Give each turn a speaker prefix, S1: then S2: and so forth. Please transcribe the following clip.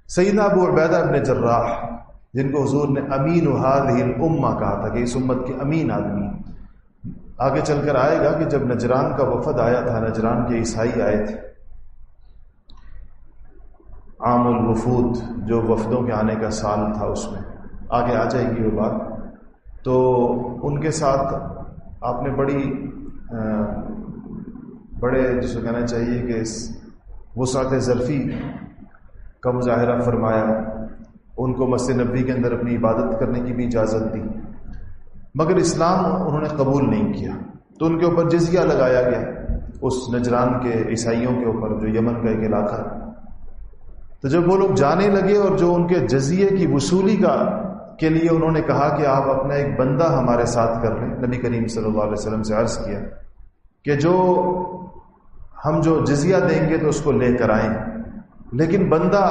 S1: سیدنا ابو عبیدہ ابن جراح، جن کو حضور نے امین هذه الامہ کہا تھا کہ اس امت کے امین آدمی، آگے چل کر آئے گا کہ جب نجران کا وفد آیا تھا، نجران کے عیسائی آئے تھے، عام الوفود جو وفدوں کے آنے کا سال تھا، اس میں آگے آ جائے گی وہ بات، تو ان کے ساتھ آپ نے بڑے جس کو کہنا چاہیے کہ وسعت ظرفی کا مظاہرہ فرمایا، ان کو مسجد نبوی کے اندر اپنی عبادت کرنے کی بھی اجازت دی، مگر اسلام انہوں نے قبول نہیں کیا، تو ان کے اوپر جزیہ لگایا گیا، اس نجران کے عیسائیوں کے اوپر جو یمن کا ایک علاقہ ہے۔ تو جب وہ لوگ جانے لگے اور جو ان کے جزیے کی وصولی کے لیے انہوں نے کہا کہ آپ اپنا ایک بندہ ہمارے ساتھ کر لیں، نبی کریم صلی اللہ علیہ وسلم سے عرض کیا کہ ہم جو جزیہ دیں گے تو اس کو لے کر آئیں، لیکن بندہ